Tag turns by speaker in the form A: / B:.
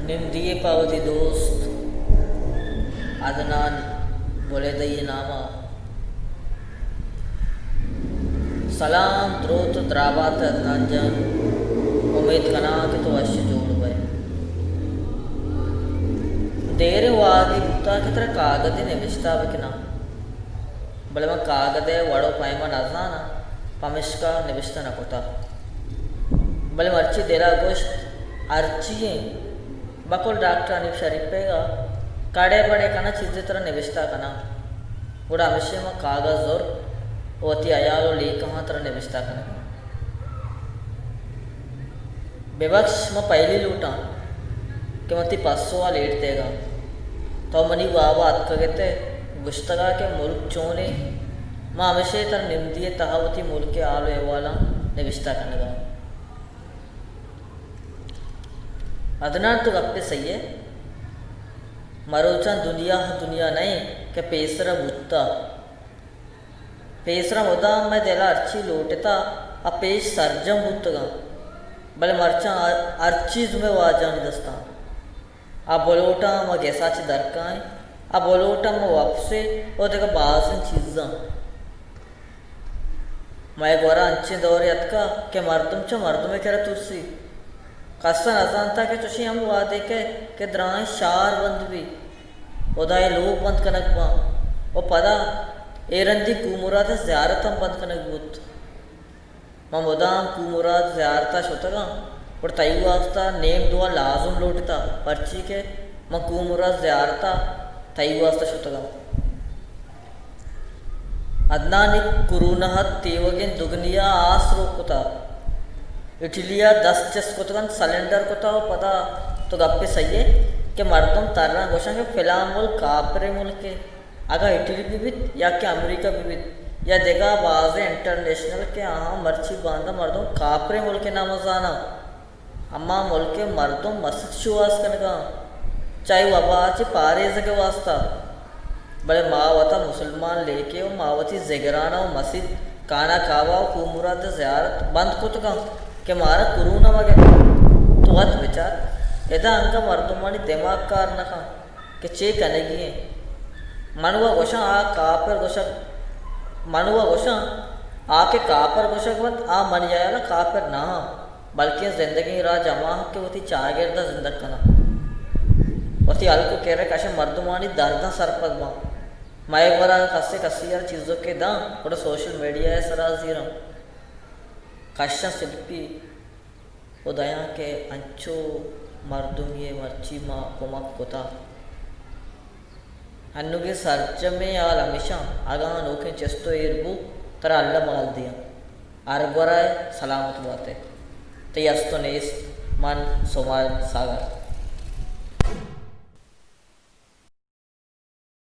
A: निंदिए पावती दोस्त अदनान बोले दई नामा सलाम द्रोत द्राबात अदनान जान उम्मीद कना कि तो अश्य जोड़ गए देर वादी बुता की तरह कागदी निविष्टा बकिना बले मैं कागदे वड़ो पायमा नजाना पमिश्का निविष्टा न कोता बले मर्ची देरा गोश्त अर्ची बकुल डॉक्टर अनिप शरीफेगा काड़े बड़े कना चीज़ें तरह निविष्टा कना गुड़ा हमेशा में कागज और ओती अयालो लेख कहाँ तरह निविष्टा कना बेबक्श में पहली लूटा कि मती पස්සवा लेट देगा तो मनी बाबा अतका कहते गुश्तगा के मुल्क चोने माँ हमेशा तरह निम्दिये तहावती मुल्क के आलो एवाला निविष्टा कनेगा अदनान तो गप्पे सही है मरोचा दुनिया नहीं के पेसरा बुत्ता पेसरा होता मैं देला अर्ची लोटेता अब पेश सरजम बुत्तगा भले मरचा अर्चीज में वाजानी दस्ता अब बोलोटा मैं गैसाची दरकाएं अब बोलोटा मैं वापसे और देखा बासन चीज़ा मैं गोरा अंचे दौरे अतका के मर्दुम में करा तुरसी कस्सा नजानता के चुशी हम वादे के द्राएं शार बंद भी उदाय लोग बंद कनक बा ओ पदा एरंदी कुमुराद ज़ियारत हम बंद कनक बुत मां मुदाम कुमुराद ज़ियारता शोतगा और तयु वास्ता नेम दुआ लाजुम लोटता पर्ची के मां कुमुराद ज़ियारता तयु वास्ता शोतगा अदनानी कुरूनहत तेवगिन दुगनिया आस रोकुता इटलिया 10 चस कोतगन सिलेंडर कोता हो पता तो गप्पे सही है कि मर्दम तरना गोशा के फिलहाल मुल्क कापरे मुल्क के अगर इटली विविध या कि अमेरिका विविध या जगह बाज़े इंटरनेशनल के यहाँ मर्ची बांधा मर्दम कापरे मुल्क के नाम जाना अम्मा मुल्क के मर्दम मस्जिद शुवास कनगा चाहे वबाची पारे जगह वास्ता बड़े मावता मुसलमान लेके वो मावती जगराना मस्जिद काना कावा कुमुराद ज़ियारत बंद कोतगा के मारा कुरूना वगे तो वत विचार यदा अंका मर्दुमानी दिमाग कार नखा के चे कनेगी है मनुवा गोशा आ कापर गोशा मनुवा गोशा आके कापर गोशा के बाद आ मन जाया ना कापर ना बल्कि जिंदगी रा जमा के वती चागिरदा जिंदग कना वती अलको कह रहे कशे मर्दुमानी दर्दा सरपद बा मैं बरा कस्से यार चीज़ों के दा और सोशल मीडिया है सराजीरा कश्य शिल्पी उदया के अंचो मर्दुम ये मर्ची माँ कुमक कोता अन्नुगे सर्जमे याल हमेशा आगा नोके चेस्तो एरबू तरह अल्लाह माल दिया आरगोराय सलामत बातें तो यस्तो नेस मन सोमाल सागर